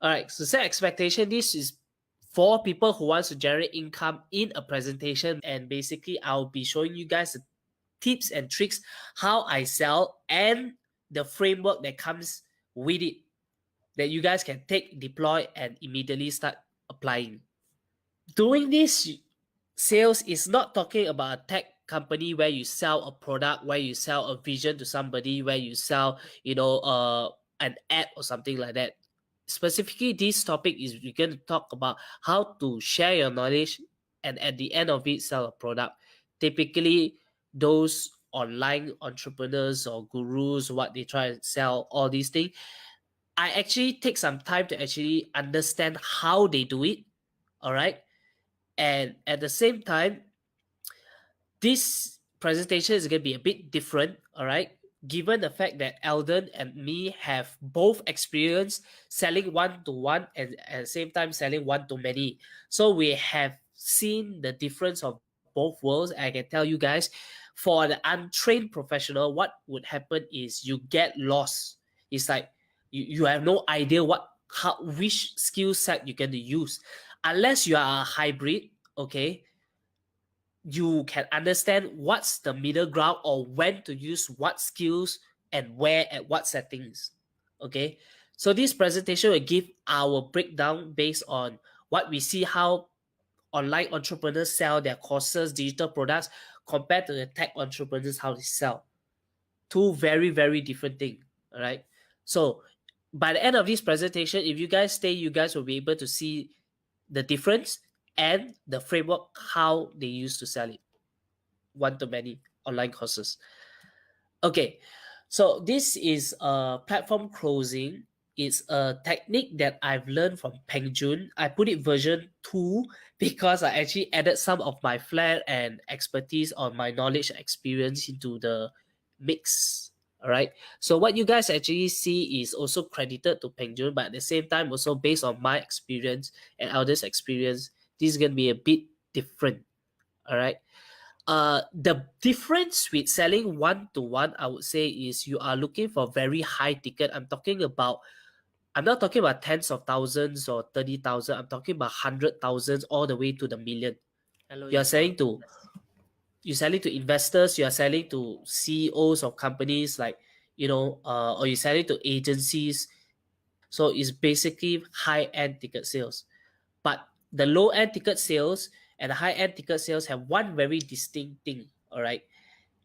All right, so set expectation. This is for people who wants to generate income in a presentation, and basically I'll be showing you guys the tips and tricks how I sell and the framework that comes with it that you guys can take, deploy, and immediately start applying. Doing this sales is not talking about a tech company where you sell a product, where you sell a vision to somebody, where you sell, an app or something like that. Specifically, this topic is we're going to talk about how to share your knowledge and at the end of it sell a product. Typically, those online entrepreneurs or gurus, what they try and sell, all these things, I actually take some time to actually understand how they do it. All right. And at the same time, this presentation is going to be a bit different. All right. Given the fact that Alden and me have both experience selling one to one and at the same time selling one to many. So we have seen the difference of both worlds. I can tell you guys, for the untrained professional, what would happen is you get lost. It's like you have no idea which skill set you're going to use. Unless you are a hybrid, okay, you can understand what's the middle ground or when to use what skills and where at what settings. Okay, so this presentation will give our breakdown based on what we see how online entrepreneurs sell their courses, digital products, compared to the tech entrepreneurs, how they sell. Two very, very different things. All right. So by the end of this presentation, if you guys stay, you guys will be able to see the difference and the framework how they used to sell it. One to many online courses. Okay, so this is a platform closing. It's a technique that I've learned from Peng Jun. I put it version 2 because I actually added some of my flair and expertise on my knowledge and experience into the mix. All right. So what you guys actually see is also credited to Peng Jun, but at the same time also based on my experience and Alden's experience, this is going to be a bit different. All right. The difference with selling one to one, I would say, is you are looking for very high ticket. I'm not talking about tens of thousands or 30,000. I'm talking about 100,000 all the way to the million. Hello, You're selling to investors. You are selling to CEOs of companies, like or you're selling to agencies. So it's basically high-end ticket sales. But the low-end ticket sales and the high-end ticket sales have one very distinct thing. All right,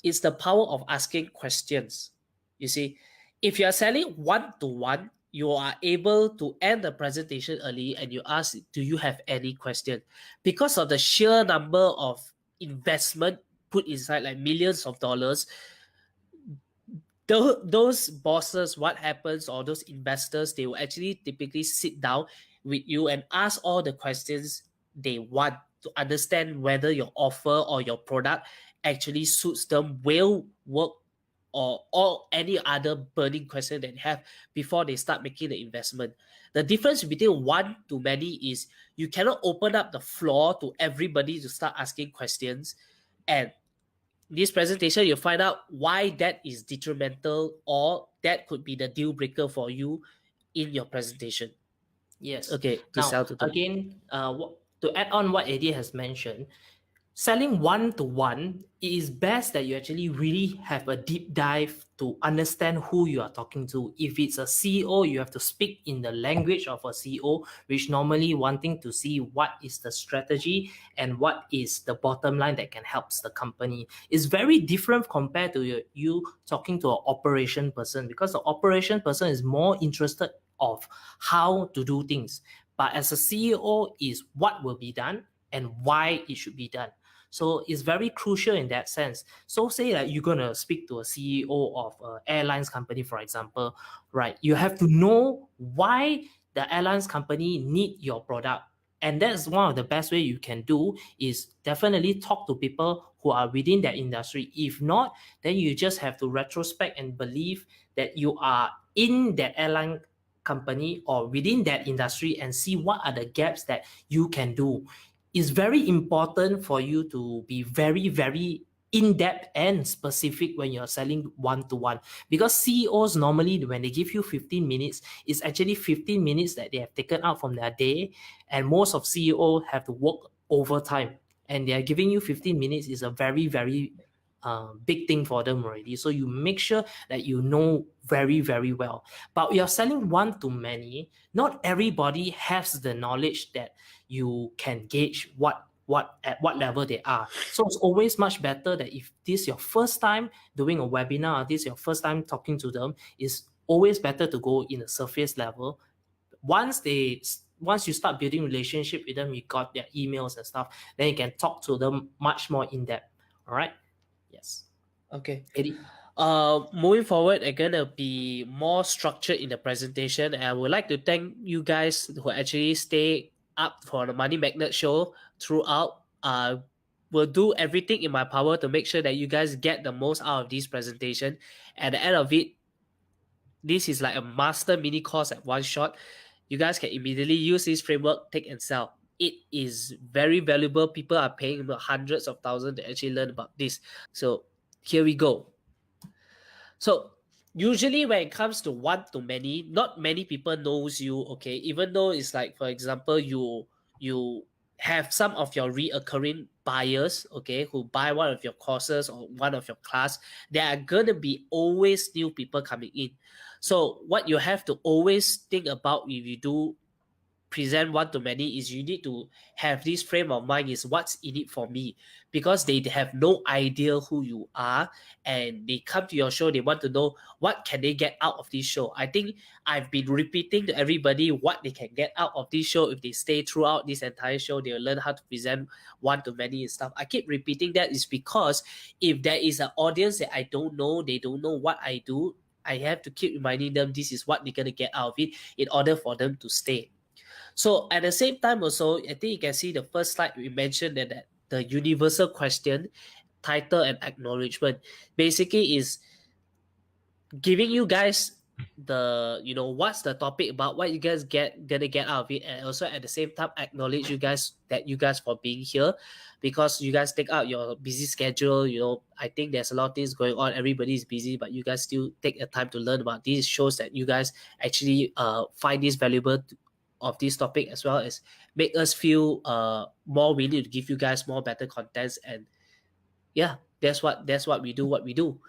it's the power of asking questions. You see, if you are selling one to one, you are able to end the presentation early and you ask, do you have any question? Because of the sheer number of investment put inside, like millions of dollars, those bosses, what happens, or those investors, they will actually typically sit down with you and ask all the questions they want to understand whether your offer or your product actually suits them, will work, or any other burning question that they have before they start making the investment. The difference between one to many is you cannot open up the floor to everybody to start asking questions. And this presentation, you'll find out why that is detrimental or that could be the deal breaker for you in your presentation. Yes. Okay, to Now, sell to them. again, to add on what Eddie has mentioned, selling one to one, it is best that you actually really have a deep dive to understand who you are talking to. If it's a CEO, you have to speak in the language of a CEO, which normally wanting to see what is the strategy and what is the bottom line that can help the company. It's very different compared to you talking to an operation person, because the operation person is more interested of how to do things. But as a CEO is what will be done and why it should be done. So it's very crucial in that sense. So say that you're going to speak to a CEO of an airlines company, for example, right? You have to know why the airlines company need your product. And that's one of the best way you can do is definitely talk to people who are within that industry. If not, then you just have to retrospect and believe that you are in that airline company or within that industry and see what are the gaps that you can do. It's very important for you to be very, very in-depth and specific when you're selling one-to-one, because CEOs normally, when they give you 15 minutes, it's actually 15 minutes that they have taken out from their day, and most of CEO have to work overtime, and they are giving you 15 minutes is a very, very big thing for them already. So you make sure that you know very, very well. But you're selling one-to-many, not everybody has the knowledge that you can gauge at what level they are. So it's always much better that if this is your first time doing a webinar, or this is your first time talking to them, it's always better to go in a surface level. Once you start building relationship with them, you got their emails and stuff, then you can talk to them much more in depth. All right. Yes. Okay. Eddie. Moving forward, I'm gonna be more structured in the presentation, and I would like to thank you guys who actually stay up for the Money Magnet show throughout. Will do everything in my power to make sure that you guys get the most out of this presentation. At the end of it, this is like a master mini course at one shot. You guys can immediately use this framework, take and sell. It is very valuable. People are paying hundreds of thousands to actually learn about this. So here we go. So usually when it comes to one to many, not many people knows you, okay? Even though it's like, for example, you have some of your reoccurring buyers, okay, who buy one of your courses or one of your class, there are gonna be always new people coming in. So what you have to always think about if you do present one to many is you need to have this frame of mind is what's in it for me, because they have no idea who you are, and they come to your show, they want to know what can they get out of this show. I think I've been repeating to everybody what they can get out of this show. If they stay throughout this entire show, they'll learn how to present one to many and stuff. I keep repeating that is because if there is an audience that I don't know, they don't know what I do, I have to keep reminding them this is what they're going to get out of it in order for them to stay. So at the same time also, I think you can see the first slide we mentioned that the universal question, title and acknowledgement, basically is giving you guys the what's the topic about, what you guys gonna get out of it, and also at the same time acknowledge you guys for being here, because you guys take out your busy schedule. I think there's a lot of things going on, everybody's busy, but you guys still take the time to learn about these. Shows that you guys actually find this valuable of this topic, as well as make us feel more willing to give you guys more better contents. And yeah, that's what we do.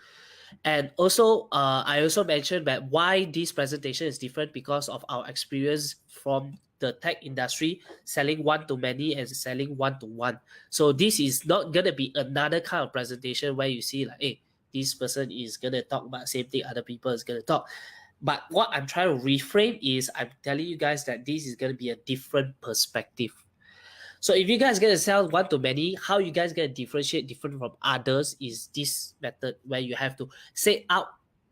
And also I also mentioned that why this presentation is different, because of our experience from the tech industry, selling one to many and selling one to one. So this is not gonna be another kind of presentation where you see like, hey, this person is gonna talk about the same thing other people is gonna talk. But what I'm trying to reframe is I'm telling you guys that this is going to be a different perspective. So if you guys going to sell one to many, how you guys going to differentiate different from others is this method where you have to say out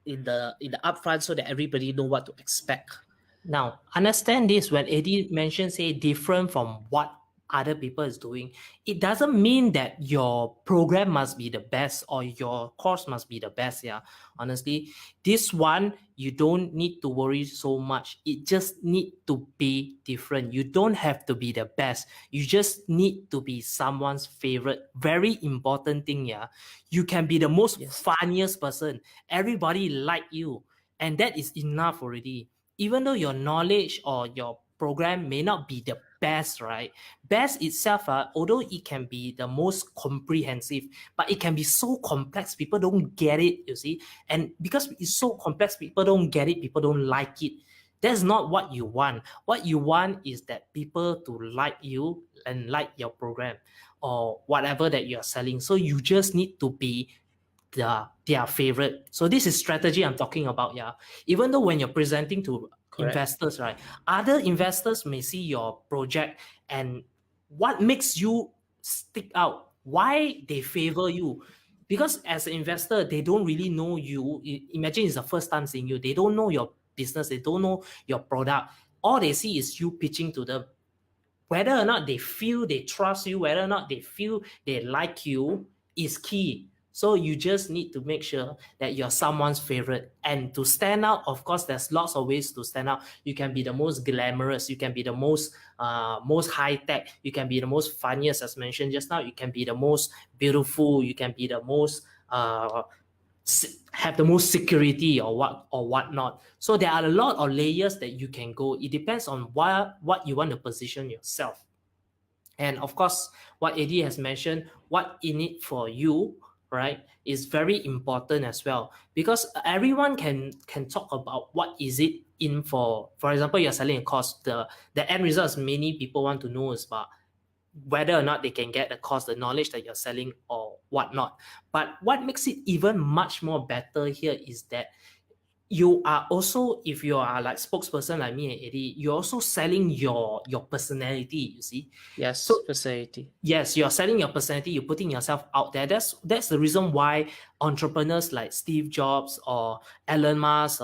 in the upfront so that everybody know what to expect. Now, understand this, when Eddie mentions say different from what other people is doing, it doesn't mean that your program must be the best or your course must be the best. Yeah, honestly, this one you don't need to worry so much. It just need to be different. You don't have to be the best. You just need to be someone's favorite. Very important thing. Yeah, you can be the most funniest person. Everybody like you, and that is enough already. Even though your knowledge or your program may not be the best, right? Best itself, although it can be the most comprehensive, but it can be so complex, people don't get it, you see? And because it's so complex, people don't get it, people don't like it. That's not what you want. What you want is that people to like you and like your program or whatever that you're selling. So you just need to be their favorite. So this is strategy I'm talking about. Yeah, even though when you're presenting to investors, right, other investors may see your project and what makes you stick out, why they favor you. Because as an investor, they don't really know you. Imagine it's the first time seeing you, they don't know your business, they don't know your product. All they see is you pitching to them. Whether or not they feel they trust you, whether or not they feel they like you is key. So you just need to make sure that you're someone's favorite. And to stand out, of course, there's lots of ways to stand out. You can be the most glamorous, you can be the most high tech, you can be the most funniest, as mentioned just now, you can be the most beautiful, you can be the most have the most security or whatnot. So there are a lot of layers that you can go. It depends on what you want to position yourself. And of course, what Eddie has mentioned, what in it for you, right, is very important as well, because everyone can talk about what is it in for. For example, you're selling a course. The end results many people want to know is about whether or not they can get the course, the knowledge that you're selling or whatnot. But what makes it even much more better here is that you are also, if you are like spokesperson like me and Eddie, you're also selling your personality, you see. Yes, So personality. yes, you're selling your personality, you're putting yourself out there. That's the reason why entrepreneurs like Steve Jobs or Elon Musk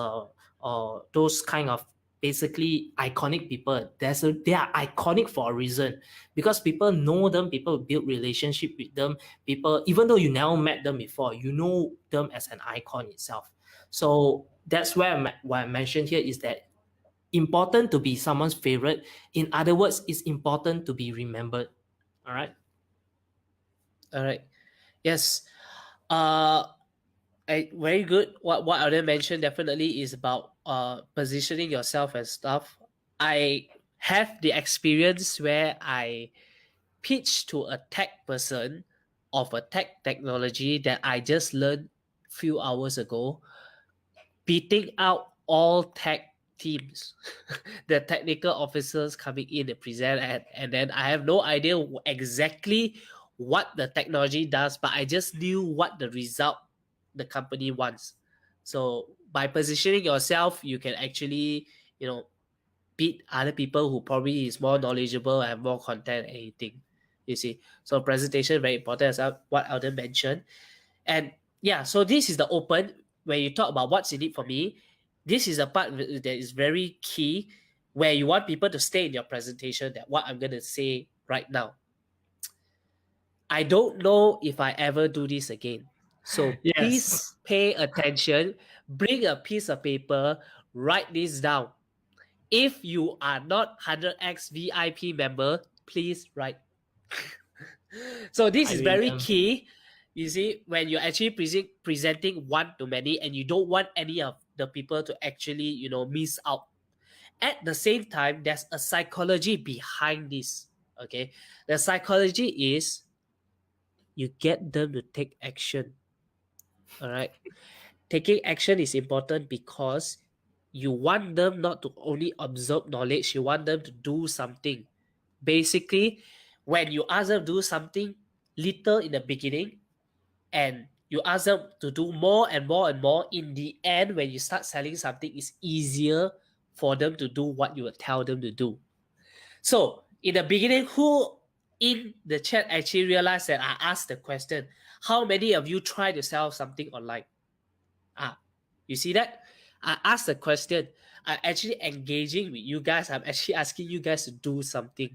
or those kind of basically iconic people, they are iconic for a reason, because people know them, people build relationship with them, people, even though you never met them before, you know them as an icon itself. So that's where what I mentioned here is that important to be someone's favorite. In other words, it's important to be remembered. All right. All right. Yes. Very good. What Alden mentioned definitely is about positioning yourself and stuff. I have the experience where I pitched to a tech person of a technology that I just learned few hours ago, beating out all tech teams, the technical officers coming in and present, and then I have no idea exactly what the technology does, but I just knew what the result the company wants. So by positioning yourself, you can actually, beat other people who probably is more knowledgeable and more content and anything. You see, so presentation very important as what Alden mentioned. And yeah, so this is the open. When you talk about what's in it for me, this is a part that is very key, where you want people to stay in your presentation. That what I'm gonna say right now. I don't know if I ever do this again. So Yes. please pay attention. Bring a piece of paper. Write this down. If you are not 100x VIP member, please write. So this I is read very them. key. You see, when you're actually presenting one to many, and you don't want any of the people to actually, miss out. At the same time, there's a psychology behind this. Okay. The psychology is you get them to take action. All right. Taking action is important because you want them not to only absorb knowledge, you want them to do something. Basically, when you ask them to do something little in the beginning, and you ask them to do more and more and more, in the end, when you start selling something, it's easier for them to do what you would tell them to do. So in the beginning, who in the chat actually realized that I asked the question, how many of you try to sell something online? You see that? I asked the question. I'm actually engaging with you guys. I'm actually asking you guys to do something.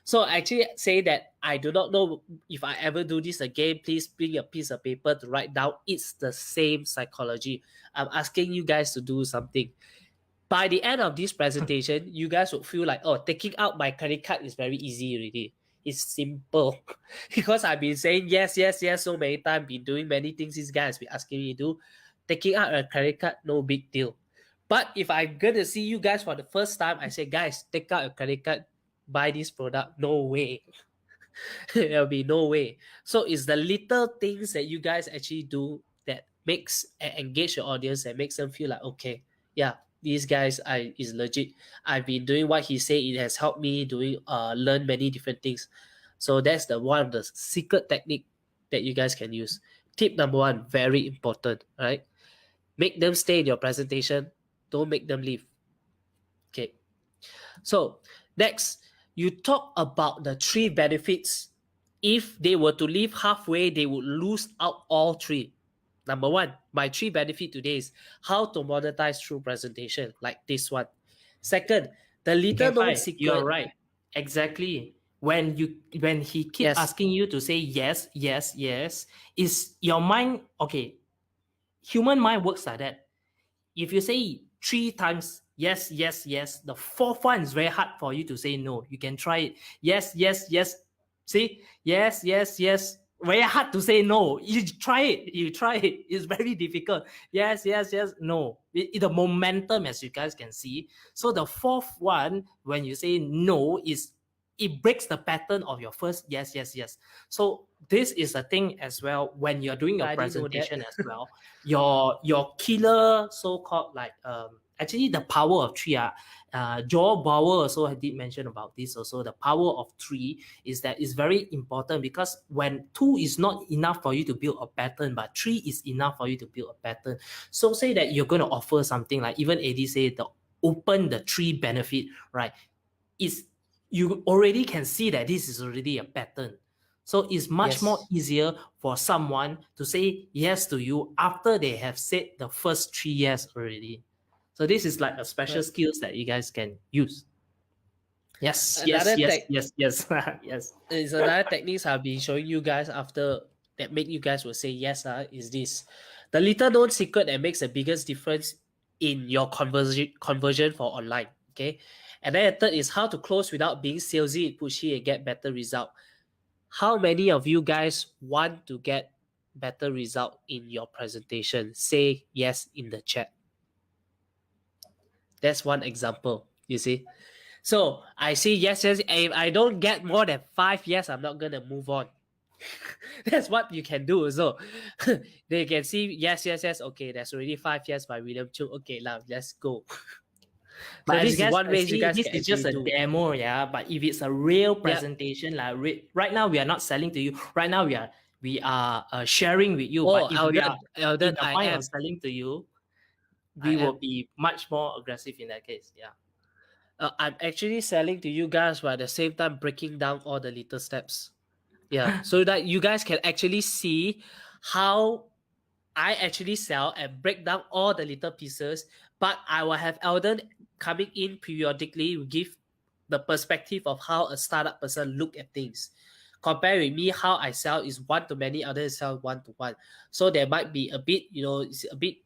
So I actually say that I do not know if I ever do this again. Please bring a piece of paper to write down. It's the same psychology. I'm asking you guys to do something. By the end of this presentation, you guys would feel like, oh, taking out my credit card is very easy already. It's simple. Because I've been saying yes, yes, yes so many times, been doing many things these guys been asking me to do. Taking out a credit card, no big deal. But if I'm gonna see you guys for the first time, I say, guys, take out a credit card, buy this product. No way. There'll be no way. So it's the little things that you guys actually do that makes and engage your audience and makes them feel like, okay, yeah, these guys is legit. I've been doing what he said. It has helped me doing learn many different things. So that's the one of the secret technique that you guys can use. Tip number one, very important, right? Make them stay in your presentation. Don't make them leave. Okay. So next, you talk about the three benefits. If they were to leave halfway, they would lose out all three. Number one, my three benefit today is how to monetize through presentation, like this one. Second, the You little can known find. You're secret. right. Exactly. when he keep Yes. asking you to say yes, yes, yes, is your mind okay? Human mind works like that. If you say 3 times yes, yes, yes, the fourth one is very hard for you to say no. You can try it. Yes, yes, yes. See, yes, yes, yes. Very hard to say no. You try it. You try it. It's very difficult. Yes, yes, yes. No. The momentum, as you guys can see. So the fourth one, when you say no, is it breaks the pattern of your first yes, yes, yes. So this is a thing as well when you're doing your I didn't know that. presentation as well. Your killer so-called like actually the power of three Joel Bauer also did mention about this also. The power of three is that it's very important because when two is not enough for you to build a pattern, but three is enough for you to build a pattern. So say that you're going to offer something like even AD say the open the three benefit, right? Is you already can see that this is already a pattern. So it's much more Yes. easier for someone to say yes to you after they have said the first 3 yes already. So this is like a special Right. skills that you guys can use. Yes, yes, Another yes, tech yes, yes, yes. is another techniques I'll be showing you guys after that make you guys will say yes, is this. The little known secret that makes the biggest difference in your conversion for online. Okay. And then the third is how to close without being salesy, pushy, and get better result. How many of you guys want to get better result in your presentation? Say yes in the chat. That's one example, you see. So I say yes, yes. If I don't get more than 5 yes, I'm not gonna move on. That's what you can do. So they can see yes, yes, yes. Okay, that's already 5 yes by William Chu. Okay, now let's go. So But as you this is guys one can way you see, guys this can is just actually a do. demo, yeah. But if it's a real Yeah. presentation, like right now we are not selling to you. Right now we are sharing with you. Oh, But if we are in Alden, the I point of am. selling to you, I we will am. be much more aggressive in that case. Yeah. I'm actually selling to you guys, but at the same time breaking down all the little steps. Yeah, so that you guys can actually see how I actually sell and break down all the little pieces. But I will have Alden coming in periodically, give the perspective of how a startup person look at things. Compare with me, how I sell is one to many, others sell one to one. So there might be a bit, it's a bit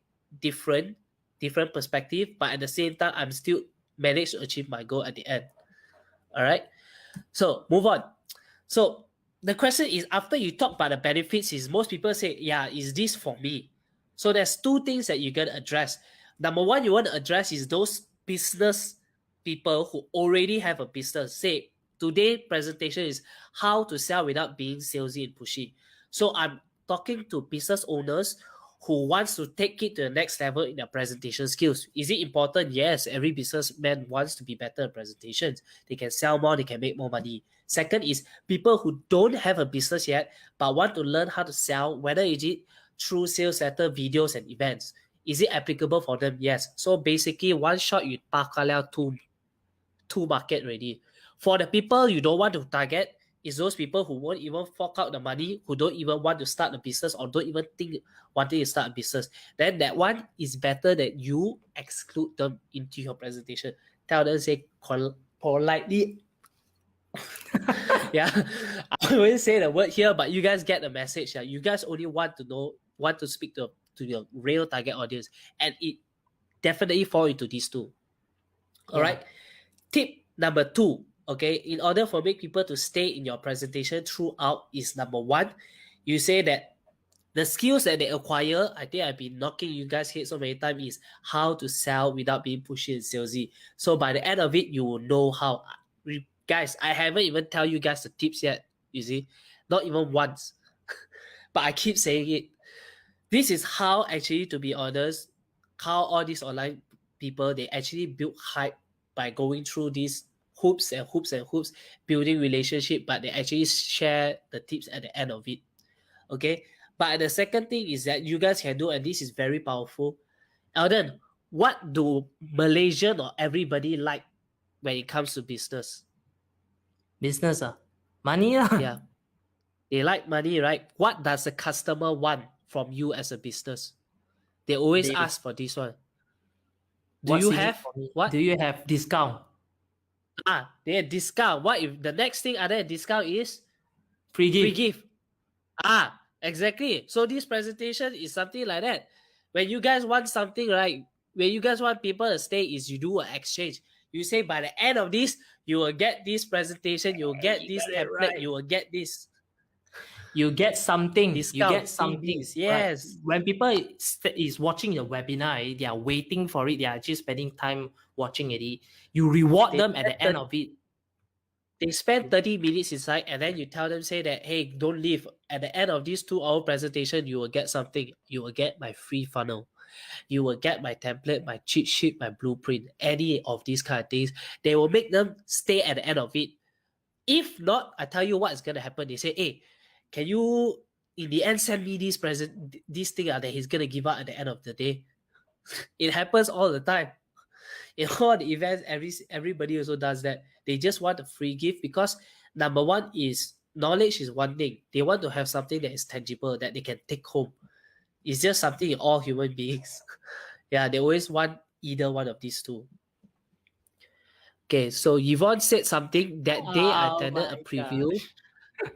different, different perspective, but at the same time, I'm still managed to achieve my goal at the end. All right. So move on. So the question is, after you talk about the benefits, is most people say, yeah, is this for me? So there's two things that you're gonna address. Number one, you want to address is those business people who already have a business. Say today presentation is how to sell without being salesy and pushy. So I'm talking to business owners who wants to take it to the next level in their presentation skills. Is it important? Yes, every businessman wants to be better at presentations. They can sell more, they can make more money. Second is people who don't have a business yet but want to learn how to sell, whether it is through sales letter, videos, and events. Is it applicable for them? Yes. So basically, one shot you pakaliao two market already. For the people you don't want to target, is those people who won't even fork out the money, who don't even want to start a business or don't even think wanting to start a business. Then that one is better that you exclude them into your presentation. Tell them, say politely. Yeah, I won't say the word here, but you guys get the message. Yeah, you guys only want to speak to your real target audience, and it definitely fall into these two. All Yeah. right. Tip number 2. Okay, in order for make people to stay in your presentation throughout, is number 1, you say that the skills that they acquire, I think I've been knocking you guys' head so many times, is how to sell without being pushy and salesy. So by the end of it, you will know how. Guys, I haven't even tell you guys the tips yet, you see, not even once. But I keep saying it. This is how actually, to be honest, how all these online people, they actually build hype by going through these hoops and hoops and hoops, building relationship, but they actually share the tips at the end of it. Okay. But the second thing is that you guys can do, and this is very powerful. Alden, what do Malaysian or everybody like when it comes to business? Business, money. Yeah. They like money, right? What does the customer want from you as a business? They always They ask for this one. Do What's you in it have for me? what? Do you have discount? They had discount. What if the next thing other than discount is Free free gift. gift? Exactly. So this presentation is something like that. When you guys want something, right? When you guys want people to stay, is you do an exchange. You say by the end of this, you will get this presentation, you will get You this got it template, right. you will get this You get something. You get discount, something. freebies. Right. Yes. When people is watching the webinar, they are waiting for it. They are just spending time watching it. You reward They them at spend the end of it. they spend 30 minutes inside and then you tell them, say that, hey, don't leave. At the end of this 2 hour presentation, you will get something. You will get my free funnel. You will get my template, my cheat sheet, my blueprint, any of these kind of things. They will make them stay at the end of it. If not, I tell you what is gonna happen. They say, hey, can you in the end send me this thing that he's gonna give out at the end of the day? It happens all the time. In all the events, everybody also does that. They just want a free gift because number one is knowledge is one thing. They want to have something that is tangible that they can take home. It's just something in all human beings. Yeah, they always want either one of these two. Okay, so Yvonne said something that day I Oh attended a my preview. gosh.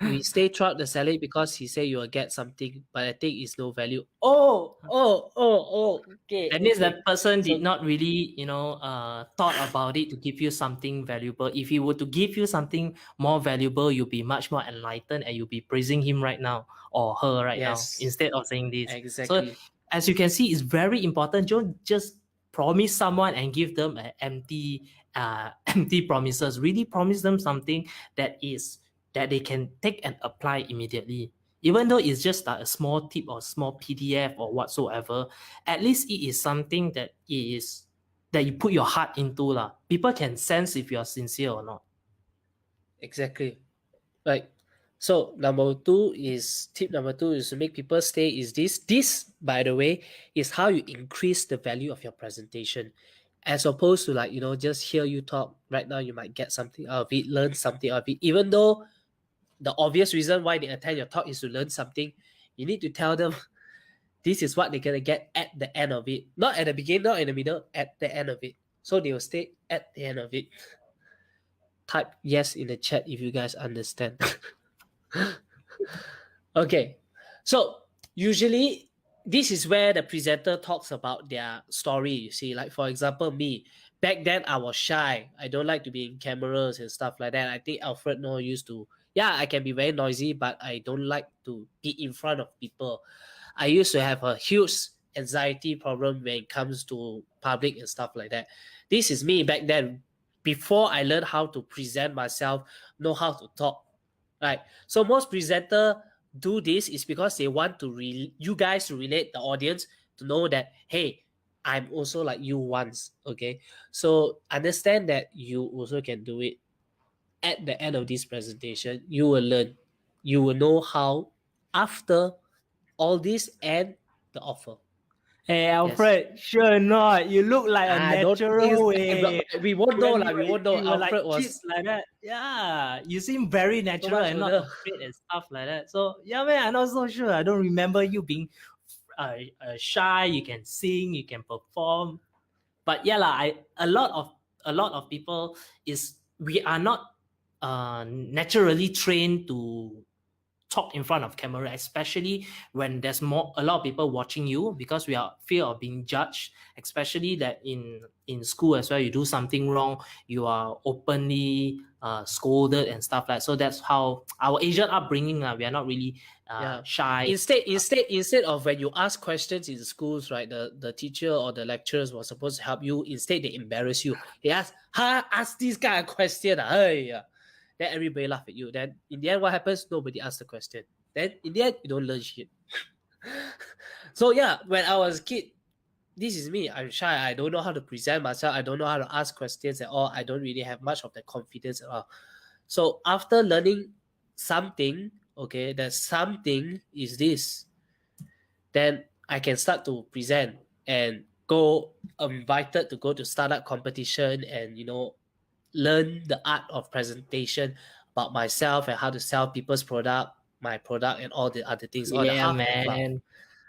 We stay throughout the selling because he said you will get something, but I think it's no value. Oh. Okay, That means okay. that person did So not really, thought about it to give you something valuable. If he were to give you something more valuable, you'll be much more enlightened and you'll be praising him right now or her right now yes, instead of saying this. So exactly. as you can see, it's very important. Don't just promise someone and give them an empty, empty promises. Really promise them something that they can take and apply immediately. Even though it's just like a small tip or small PDF or whatsoever, at least it is something that you put your heart into lah. People can sense if you're sincere or not. Exactly. Right. So tip number two is to make people stay is this. This, by the way, is how you increase the value of your presentation. As opposed to like, just hear you talk. Right now you might get something out of it, learn something out of it. Even though the obvious reason why they attend your talk is to learn something, you need to tell them this is what they're gonna get at the end of it. Not at the beginning, not in the middle, at the end of it. So they will stay at the end of it. Type yes in the chat if you guys understand. Okay. So usually this is where the presenter talks about their story. You see, like for example, me. Back then I was shy. I don't like to be in cameras and stuff like that. I think Alfred Noah used to, yeah, I can be very noisy, but I don't like to be in front of people. I used to have a huge anxiety problem when it comes to public and stuff like that. This is me back then, before I learned how to present myself, know how to talk. Right. So most presenter do this is because they want to you guys to relate the audience to know that, hey, I'm also like you once. Okay. So understand that you also can do it. At the end of this presentation, you will learn. You will know how after all this and the offer. Hey Yes. Alfred, sure not. You look like a I don't think natural way. we won't know When like we won't know. we were like Alfred kids was like that. Yeah. You seem very so natural much and not older. afraid and stuff like that. So yeah, man, I'm not so sure. I don't remember you being shy. You can sing, you can perform. But yeah, lah, a lot of people is we are not naturally trained to talk in front of camera, especially when there's a lot of people watching you, because we are fear of being judged, especially that in school as well, you do something wrong, you are openly scolded and stuff like. So that's how our Asian upbringing, we are not really Yeah. shy. Instead of when you ask questions in schools, right? The teacher or the lecturers was supposed to help you. Instead, they embarrass you. They ask this kind of question. Hey, then everybody laugh at you. Then in the end, what happens? Nobody asks the question. Then in the end, you don't learn shit. So yeah, when I was a kid, this is me. I'm shy. I don't know how to present myself. I don't know how to ask questions at all. I don't really have much of the confidence at all. So after learning something, okay, that something is this, then I can start to present and go invited to go to startup competition and learn the art of presentation about myself and how to sell people's product, my product, and all the other things, all the Yeah, half and fluff. man.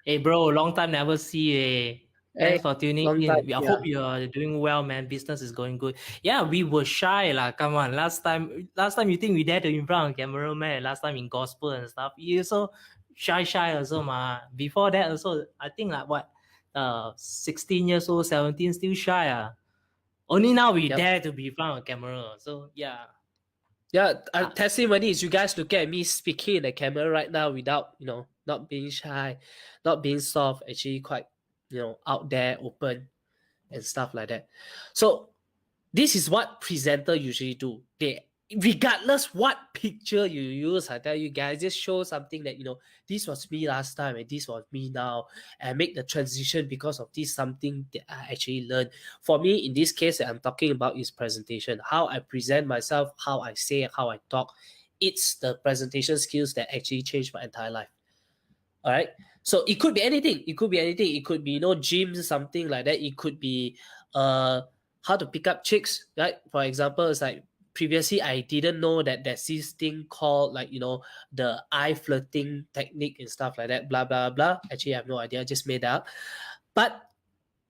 Hey bro, long time never see. Thanks Hey, for tuning long time. in. I hope you are doing well, man. Business is going good. Yeah, we were shy, lah. Come on. Last time you think we dare to in front of camera, man. Last time in gospel and stuff. You also shy also, ma. Before that also, I think like what, 16 years old, 17, still shy, ah. Only now we Yep. dare to be in front of camera. So yeah. Yeah, testimony is you guys look at me speaking in the camera right now without, not being shy, not being soft, actually quite, out there, open and stuff like that. So this is what presenter usually do. They, regardless what picture you use, I tell you guys, just show something that this was me last time and this was me now, and make the transition because of this something that I actually learned. For me, in this case that I'm talking about is presentation. How I present myself, how I say, how I talk. It's the presentation skills that actually changed my entire life. All right. So it could be anything. It could be anything. It could be, gyms, something like that. It could be how to pick up chicks, right? For example, it's like previously I didn't know that there's this thing called like, the eye flirting technique and stuff like that, blah, blah, blah. Actually, I have no idea. I just made that up. But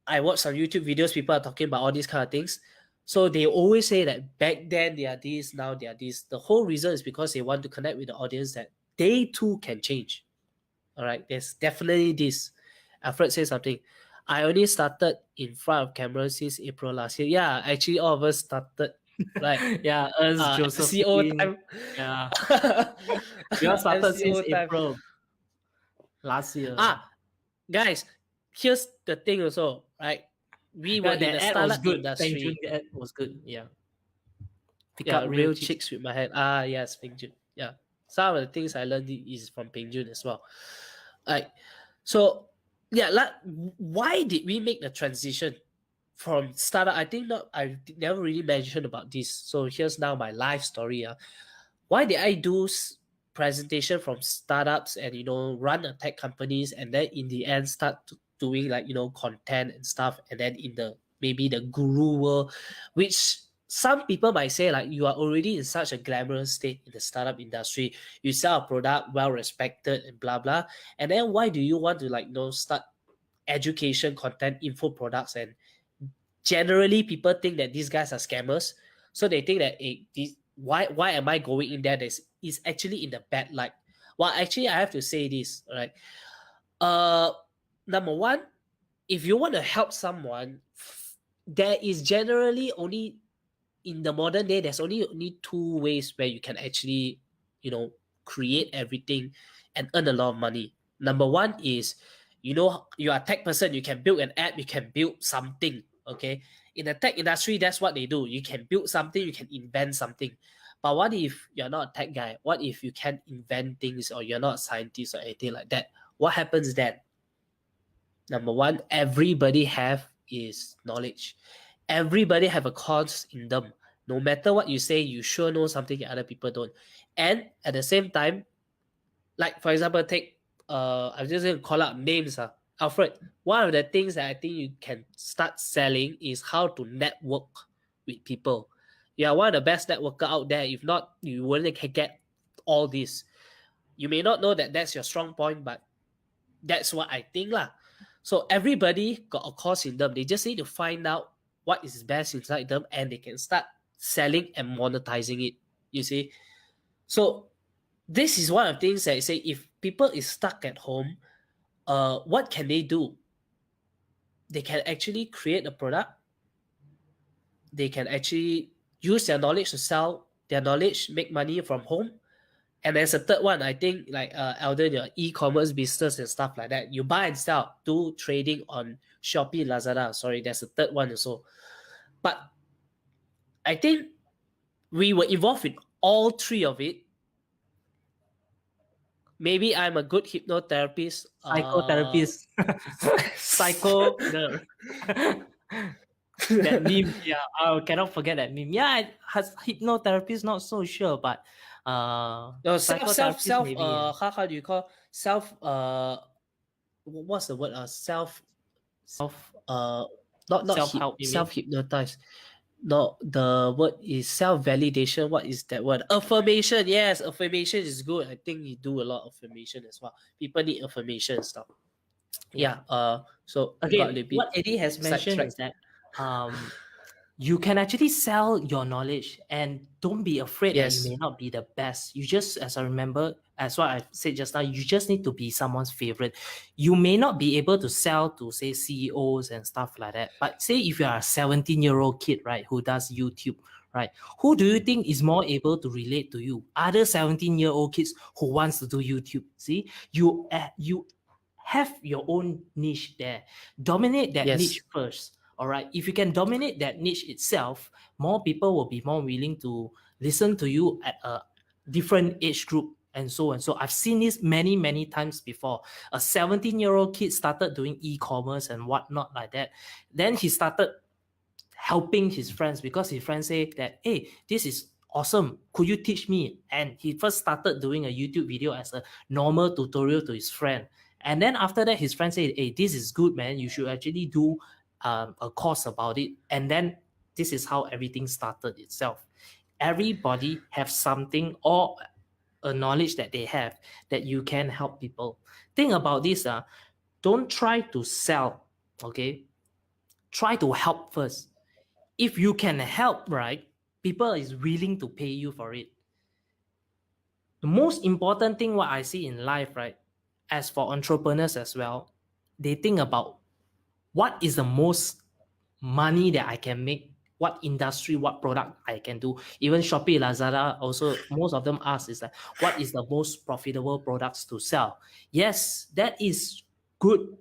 I watched some YouTube videos, people are talking about all these kind of things. So they always say that back then they are this, now they are this. The whole reason is because they want to connect with the audience that they too can change. All right, there's definitely this. Alfred said something. I only started in front of camera since April last year. Yeah, actually, all of us started, right? Yeah, us, MCO Josephine. time. Yeah. We all started since MCO time. April last year. Guys, here's the thing also, right? We were in the ad was startup good. industry. The ad was good. Yeah. Pick Yeah, up real chicks with my head. Yes, Peng Jun. Yeah. Some of the things I learned is from Peng Jun as well. Like, so yeah, like, why did we make the transition from startup? I think not. I never really mentioned about this. So here's now my life story. Why did I do presentation from startups and run a tech companies, and then in the end start doing like content and stuff, and then in the maybe the guru world, which some people might say like you are already in such a glamorous state in the startup industry, you sell a product well respected and blah blah, and then why do you want to like start education content info products? And generally people think that these guys are scammers, so they think that why am I going in there? That is actually in the bad light. Well, actually I have to say this, right? Number one, if you want to help someone, there is generally only, in the modern day, there's only two ways where you can actually create everything and earn a lot of money. Number one is, you are a tech person, you can build an app, you can build something. Okay, in the tech industry, that's what they do. You can build something, you can invent something. But what if you're not a tech guy? What if you can't invent things, or you're not a scientist or anything like that? What happens then? Number one, everybody have is knowledge. Everybody have a cause in them. No matter what you say, you sure know something that other people don't. And at the same time, like for example, take I'm just gonna call out names. Alfred, one of the things that I think you can start selling is how to network with people. You are one of the best networker out there. If not, you wouldn't get all this. You may not know that that's your strong point, but that's what I think lah. So everybody got a cause in them. They just need to find out what is best inside them, and they can start selling and monetizing it. You see? So this is one of the things that I say, if people is stuck at home, what can they do? They can actually create a product. They can actually use their knowledge to sell their knowledge, make money from home. And there's a third one, I think, like Alden, your e-commerce business and stuff like that. You buy and sell, do trading on Shopee, Lazada. Sorry, there's a third one also. But I think we were involved in all three of it. Maybe I'm a good hypnotherapist. Psychotherapist. Psycho. That meme. Yeah, I cannot forget that meme. Yeah, has hypnotherapist, not so sure, but No, self maybe. how do you call self what's the word? Not Self-help, self hypnotize. No, the word is self validation. What is that word? Affirmation. Yes, affirmation is good. I think you do a lot of affirmation as well. People need affirmation and stuff. Yeah. So got a Again, little bit what Eddie has mentioned is sidetracked. that um, you can actually sell your knowledge, and don't be afraid that you Yes, may not be the best. You just, as I remember, as what I said just now, you just need to be someone's favorite. You may not be able to sell to, say, CEOs and stuff like that, but say if you are a 17-year-old kid, right, who does YouTube, right, who do you think is more able to relate to you? Other 17-year-old kids who wants to do YouTube. See, you have your own niche there. Dominate that yes, niche first. All right. If you can dominate that niche itself, more people will be more willing to listen to you at a different age group and so on. So I've seen this many, many times before. A 17-year-old kid started doing e-commerce and whatnot like that. Then he started helping his friends because his friends say that, hey, this is awesome. Could you teach me? And he first started doing a YouTube video as a normal tutorial to his friend. And then after that, his friend said, hey, this is good, man. You should actually do a course about it. And then this is how everything started itself. Everybody have something or a knowledge that they have that you can help people. Think about this. Don't try to sell, okay? Try to help first. If you can help, right, people is willing to pay you for it. The most important thing what I see in life, right, as for entrepreneurs as well, they think about what is the most money that I can make, what industry, what product I can do. Even Shopee, Lazada, also most of them ask is that what is the most profitable products to sell? Yes, that is good.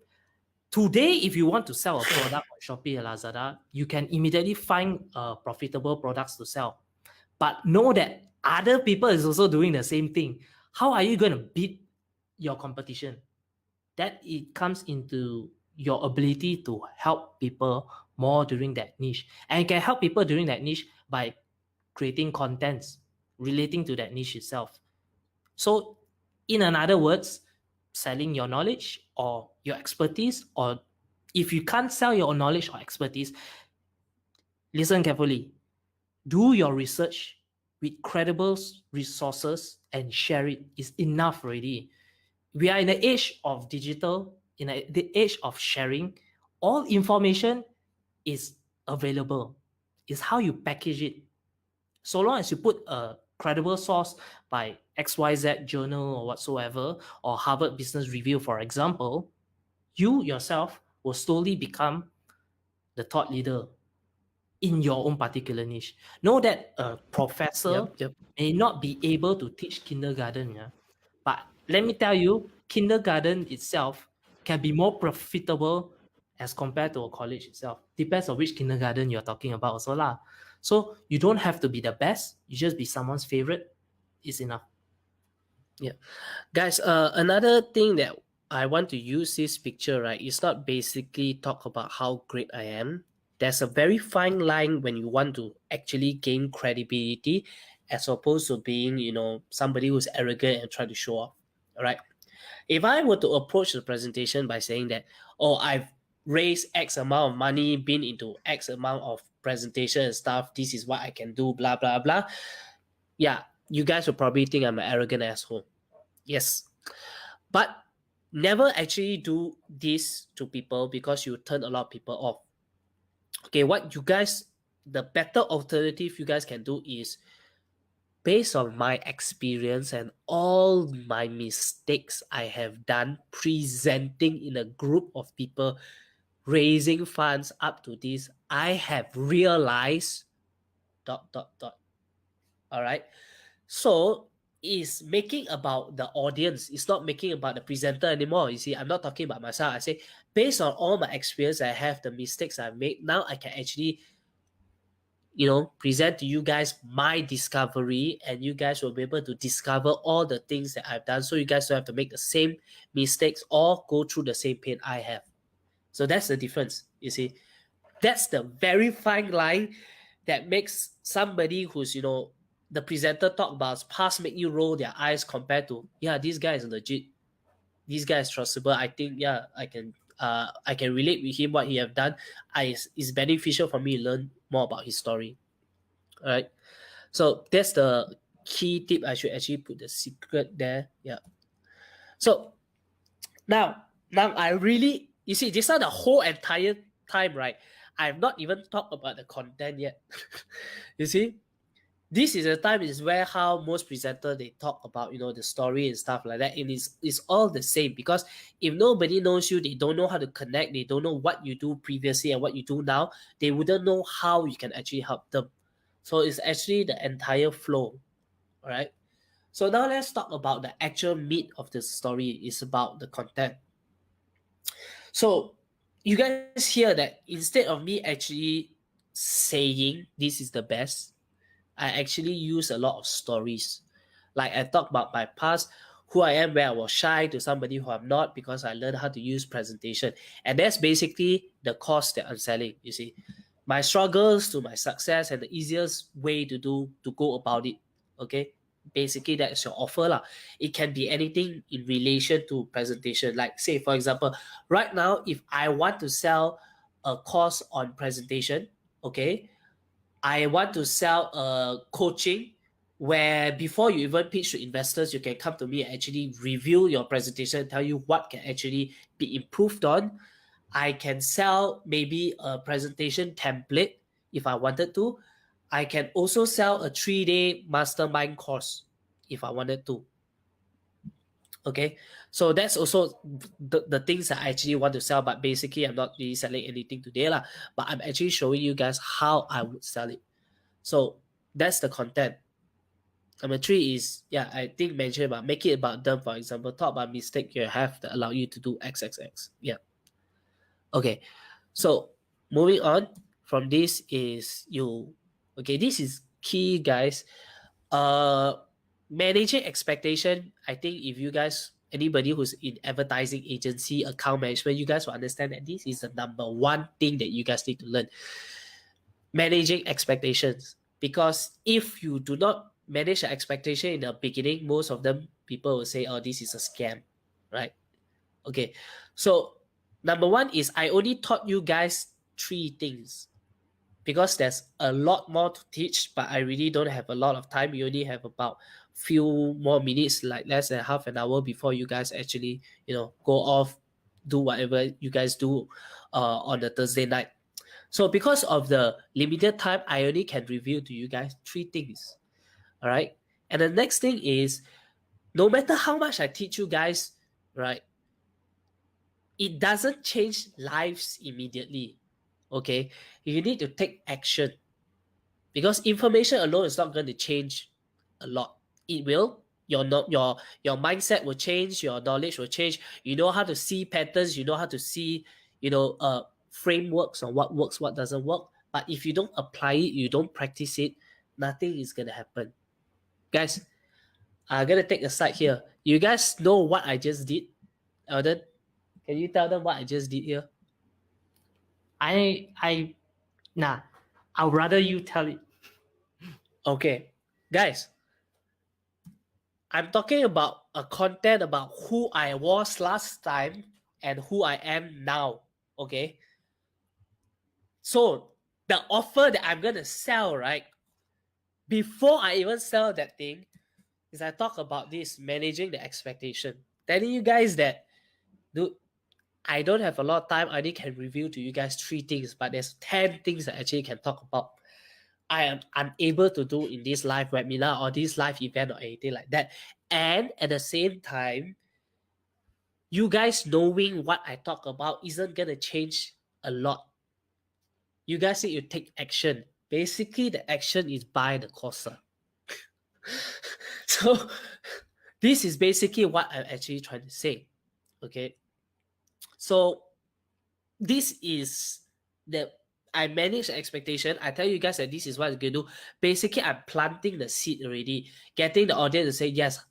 Today, if you want to sell a product on Shopee or Lazada, you can immediately find profitable products to sell. But know that other people is also doing the same thing. How are you going to beat your competition? That it comes into your ability to help people more during that niche. And you can help people during that niche by creating contents relating to that niche itself. So, in another words, selling your knowledge or your expertise, or if you can't sell your knowledge or expertise, listen carefully. Do your research with credible resources and share it is enough already. We are in the age of digital, the age of sharing. All information is available. It's how you package it. So long as you put a credible source by XYZ journal or whatsoever, or Harvard Business Review, for example, you yourself will slowly become the thought leader in your own particular niche. Know that a professor yep, yep. may not be able to teach kindergarten, yeah? But let me tell you, kindergarten itself can be more profitable as compared to a college itself. Depends on which kindergarten you're talking about also lah. So you don't have to be the best. You just be someone's favorite is enough. Yeah. Guys, another thing that I want to use this picture, right, is not basically talk about how great I am. There's a very fine line when you want to actually gain credibility as opposed to being, somebody who's arrogant and try to show off. All right. If I were to approach the presentation by saying that, oh, I've raised X amount of money, been into X amount of presentation and stuff, this is what I can do, blah, blah, blah. Yeah, you guys will probably think I'm an arrogant asshole. Yes. But never actually do this to people because you turn a lot of people off. Okay, the better alternative you guys can do is based on my experience and all my mistakes I have done presenting in a group of people, raising funds up to this, I have realized dot dot dot. All right. So it's making about the audience. It's not making about the presenter anymore. You see, I'm not talking about myself. I say, based on all my experience I have, the mistakes I've made, now I can actually, present to you guys my discovery, and you guys will be able to discover all the things that I've done. So you guys don't have to make the same mistakes or go through the same pain I have. So that's the difference. You see, that's the very fine line that makes somebody who's the presenter talk about past make you roll their eyes compared to, yeah, this guy is legit, this guy is trustable, I think, yeah, I can relate with him, what he have done. It's beneficial for me to learn more about his story. All right, so that's the key tip. I should actually put the secret there. Yeah. So now I really, You see, this are the whole entire time, right? I've not even talked about the content yet. You see, this is the time is where how most presenter they talk about the story and stuff like that. And it's all the same, because if nobody knows you, they don't know how to connect, they don't know what you do previously and what you do now, they wouldn't know how you can actually help them. So it's actually the entire flow. All right. So now let's talk about the actual meat of the story. It's about the content. So you guys hear that instead of me actually saying this is the best, I actually use a lot of stories. Like I talk about my past, who I am, where I was shy, to somebody who I'm not, because I learned how to use presentation. And that's basically the course that I'm selling, you see. My struggles to my success and the easiest way to go about it. Okay. Basically, that's your offer. Lah. It can be anything in relation to presentation. Like, say, for example, right now, if I want to sell a course on presentation, okay, I want to sell a coaching where before you even pitch to investors, you can come to me and actually review your presentation, tell you what can actually be improved on. I can sell maybe a presentation template if I wanted to. I can also sell a 3-day mastermind course if I wanted to. Okay, so that's also the things that I actually want to sell, but basically I'm not really selling anything today, lah. But I'm actually showing you guys how I would sell it. So that's the content. Number 3 is, I think mention about make it about them. For example, talk about mistake you have that allow you to do XXX. Yeah. Okay. So moving on from this is this is key, guys. Managing expectation. I think if you guys, anybody who's in advertising agency, account management, you guys will understand that this is the number 1 thing that you guys need to learn. Managing expectations. Because if you do not manage the expectation in the beginning, most of them people will say, oh, this is a scam, right? Okay, so number 1 is I only taught you guys 3 things, because there's a lot more to teach, but I really don't have a lot of time. You only have about few more minutes, like less than half an hour before you guys actually go off, do whatever you guys do on the Thursday night. So because of the limited time, I only can review to you guys 3 things. All right. And the next thing is, no matter how much I teach you guys, right, it doesn't change lives immediately. Okay. You need to take action, because information alone is not going to change a lot. It will. Your mindset will change, your knowledge will change. You know how to see patterns, you know how to see, frameworks on what works, what doesn't work. But if you don't apply it, you don't practice it, nothing is gonna happen. Guys, I'm gonna take a side here. You guys know what I just did? Alden, can you tell them what I just did here? I'd rather you tell it. Okay, guys, I'm talking about a content about who I was last time and who I am now. Okay. So the offer that I'm gonna sell, right? Before I even sell that thing, is I talk about this managing the expectation. Telling you guys that, dude, I don't have a lot of time. I only can review to you guys 3 things, but there's 10 things that I actually can talk about. I am unable to do in this live webinar or this live event or anything like that. And at the same time, you guys knowing what I talk about isn't gonna change a lot. You guys need to take action. Basically, the action is buy the course. So this is basically what I'm actually trying to say. Okay. So this is the I manage the expectation. I tell you guys that this is what I'm gonna do. Basically, I'm planting the seed already, getting the audience to say yes.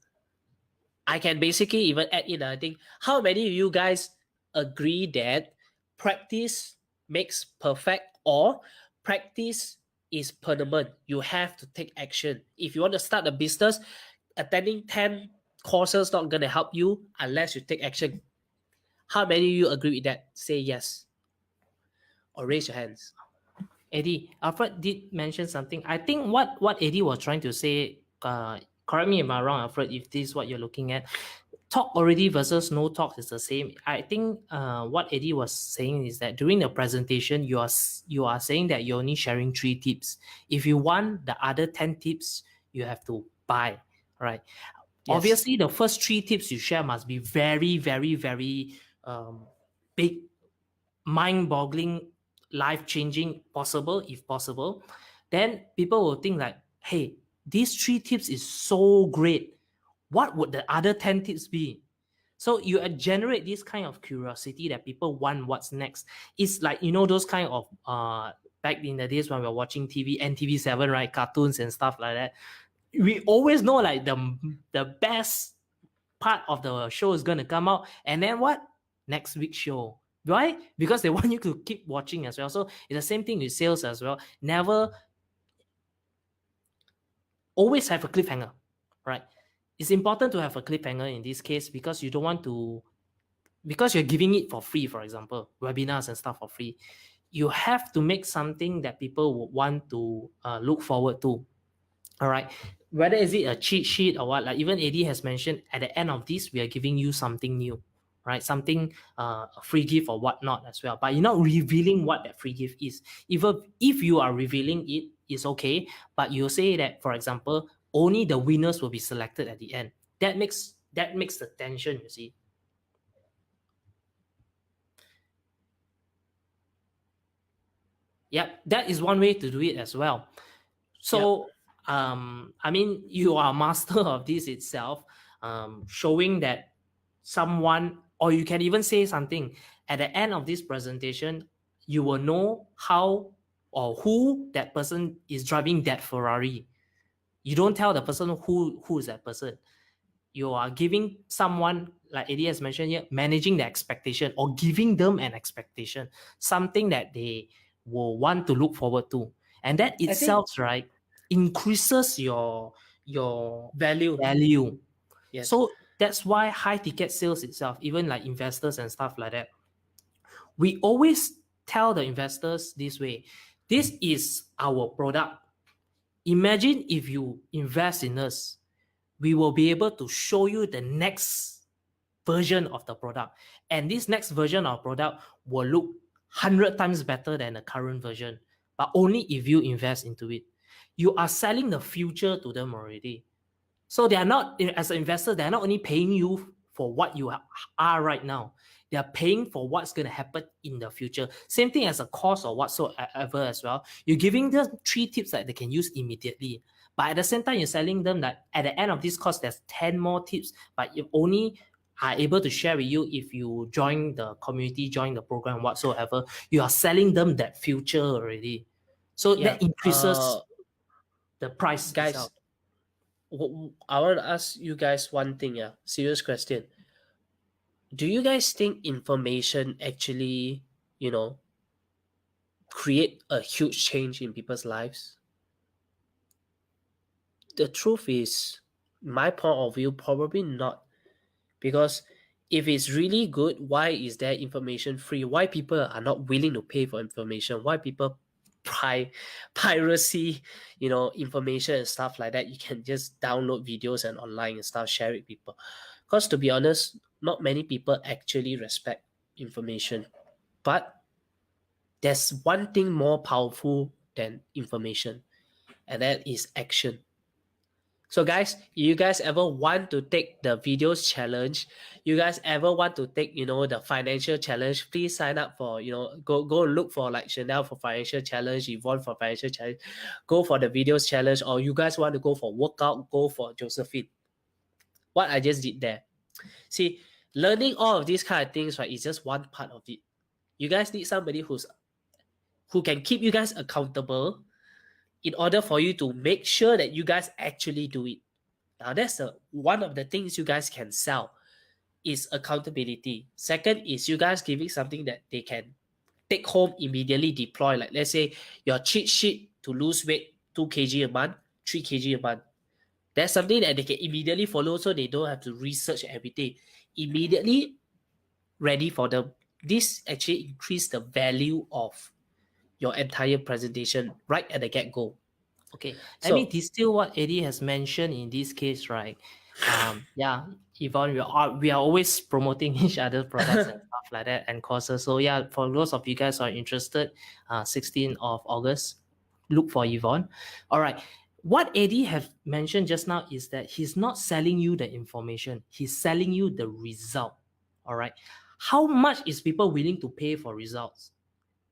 I can basically even add in. I think how many of you guys agree that practice makes perfect, or practice is permanent? You have to take action. If you want to start a business, attending 10 courses not gonna help you unless you take action. How many of you agree with that? Say yes. Or raise your hands. Eddie, Alfred did mention something. I think what Eddie was trying to say, correct me if I'm wrong, Alfred, if this is what you're looking at. talk already versus no talk is the same. I think what Eddie was saying is that during the presentation, you are saying that you're only sharing 3 tips. If you want the other 10 tips, you have to buy, right? Yes. Obviously, the first 3 tips you share must be very, very, very big, mind-boggling, life-changing, possible, if possible. Then people will think like, hey, these 3 tips is so great. What would the other 10 tips be? So you generate this kind of curiosity that people want what's next. It's like, those kind of back in the days when we were watching TV, NTV7, right? Cartoons and stuff like that. We always know like the best part of the show is gonna come out, and then what? Next week's show. Why? Because they want you to keep watching as well. So it's the same thing with sales as well. Never always have a cliffhanger, right? It's important to have a cliffhanger in this case because you don't want to, because you're giving it for free, for example, webinars and stuff for free. You have to make something that people would want to look forward to. All right. Whether is it a cheat sheet or what, like even Eddie has mentioned, at the end of this, we are giving you something new, right? Something, a free gift or whatnot as well. But you're not revealing what that free gift is. Even if you are revealing it, it's okay. But you say that, for example, only the winners will be selected at the end. That makes the tension, you see. Yep, that is one way to do it as well. So, I mean, you are a master of this itself, showing that someone, or you can even say something at the end of this presentation, you will know how or who that person is driving that Ferrari. You don't tell the person who is that person. You are giving someone, like Eddie has mentioned here, managing the expectation or giving them an expectation, something that they will want to look forward to. And that I think itself, right, increases your value. value. Yes. So that's why high ticket sales itself, even like investors and stuff like that, we always tell the investors this way: this is our product. Imagine if you invest in us, we will be able to show you the next version of the product. And this next version of product will look 100 times better than the current version, but only if you invest into it. You are selling the future to them already. So they are not, as an investor, they're not only paying you for what you are right now, they are paying for what's going to happen in the future. Same thing as a course or whatsoever as well. You're giving them 3 tips that they can use immediately. But at the same time, you're selling them that at the end of this course, there's 10 more tips, but you only are able to share with you if you join the community, join the program, whatsoever. You are selling them that future already. So Yeah. that increases the price Guys, itself. I want to ask you guys one thing. Yeah, serious question. Do you guys think information actually, create a huge change in people's lives? The truth is, my point of view, probably not. Because if it's really good, why is there information free? Why people are not willing to pay for information? Why people piracy, information and stuff like that? You can just download videos and online and stuff, share it with people. Because to be honest, not many people actually respect information. But there's one thing more powerful than information, and that is action. So guys, you guys ever want to take the videos challenge, you guys ever want to take, the financial challenge, please sign up for, go look for like Chanel for financial challenge, Yvonne for financial challenge, go for the videos challenge, or you guys want to go for workout, go for Josephine. What I just did there. See, learning all of these kind of things, right, is just one part of it. You guys need somebody who can keep you guys accountable in order for you to make sure that you guys actually do it. Now that's one of the things you guys can sell is accountability. Second is you guys giving something that they can take home immediately deploy. Like let's say your cheat sheet to lose weight 2 kg a month, 3 kg a month. That's something that they can immediately follow so they don't have to research everything. Immediately ready for them. This actually increase the value of your entire presentation right at the get-go. Okay, let me So distill what Eddie has mentioned in this case, right? Yeah, Yvonne, we are always promoting each other's products and stuff like that and courses. So yeah, for those of you guys who are interested, 16th of August, look for Yvonne. All right. What Eddie have mentioned just now is that he's not selling you the information, he's selling you the result. All right. How much is people willing to pay for results?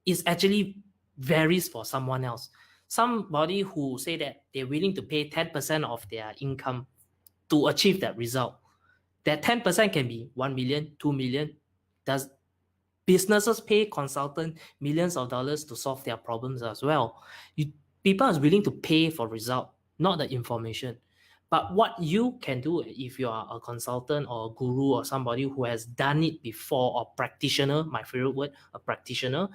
Is actually varies for someone else. Somebody who say that they're willing to pay 10% of their income to achieve that result. That 10% can be 1 million, 2 million. Does businesses pay consultant millions of dollars to solve their problems as well? People are willing to pay for result, not the information. But what you can do if you are a consultant or a guru or somebody who has done it before, or practitioner, my favorite word, a practitioner,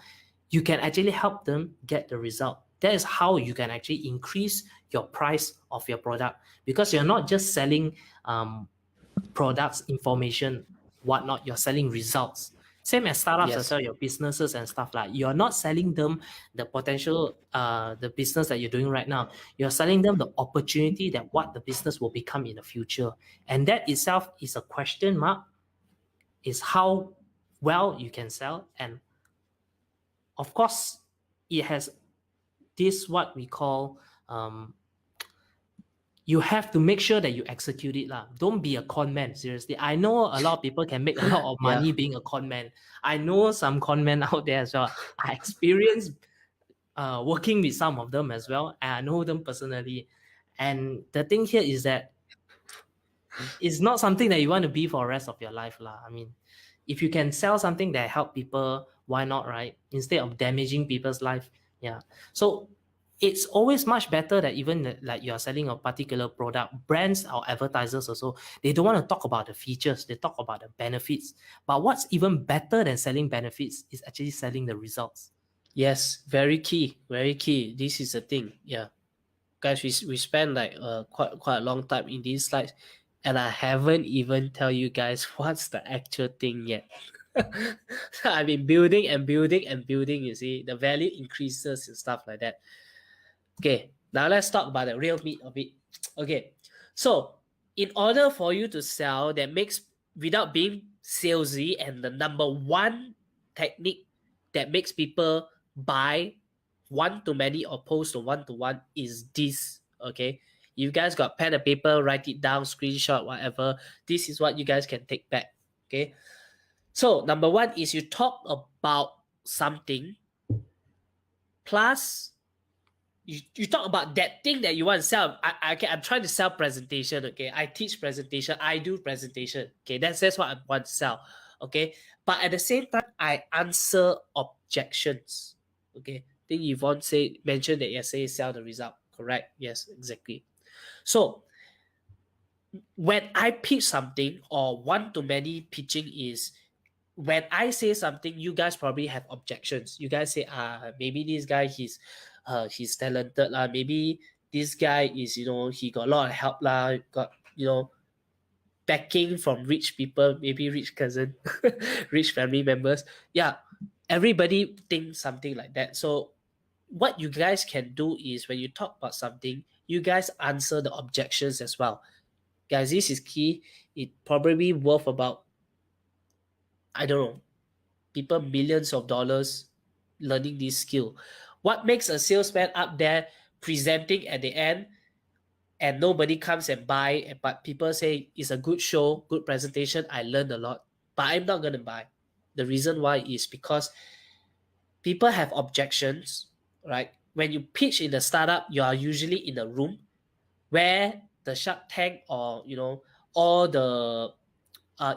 you can actually help them get the result. That is how you can actually increase your price of your product, because you're not just selling products, information, whatnot, you're selling results. Same as startups as yes, well, your businesses and stuff like you're not selling them the potential, the business that you're doing right now. You're selling them the opportunity that what the business will become in the future. And that itself is a question mark, is how well you can sell. And of course, it has this what we call you have to make sure that you execute it lah. Don't be a con man. Seriously, I know a lot of people can make a lot of yeah, money being a con man. I know some con men out there as well. I experienced working with some of them as well, and I know them personally. And the thing here is that it's not something that you want to be for the rest of your life lah. I mean, if you can sell something that help people, why not, right? Instead of damaging people's life. Yeah. So it's always much better that even like you're selling a particular product, brands or advertisers also, they don't want to talk about the features, they talk about the benefits. But what's even better than selling benefits is actually selling the results. yes, very key, very key. This is the thing. Yeah, guys, we spent like quite a long time in these slides, and I haven't even tell you guys what's the actual thing yet. I've been building and building and building. You see, the value increases and stuff like that. Okay, now let's talk about the real meat of it. Okay, so in order for you to sell, that makes without being salesy, and the number one technique that makes people buy one to many opposed to one to one is this. Okay, you guys got pen and paper, write it down, screenshot, whatever. This is what you guys can take back. Okay, so number one is you talk about something plus you talk about that thing that you want to sell. I'm trying to sell presentation. Okay, I teach presentation. I do presentation. Okay, that's what I want to sell. Okay, but at the same time, I answer objections. Okay, I think Yvonne mentioned that yesterday sell the result. Correct? Yes, exactly. So when I pitch something, or one to many pitching is when I say something, you guys probably have objections. You guys say, maybe this guy he's talented lah. Maybe this guy is, he got a lot of help lah. Got backing from rich people, maybe rich cousin, rich family members. Yeah, everybody thinks something like that. So what you guys can do is when you talk about something, you guys answer the objections as well. Guys, this is key. It probably worth about, I don't know, people millions of dollars learning this skill. What makes a salesman up there presenting at the end and nobody comes and buy, but people say it's a good show, good presentation, I learned a lot, but I'm not going to buy. The reason why is because people have objections, right? When you pitch in the startup, you are usually in a room where the Shark Tank, or all the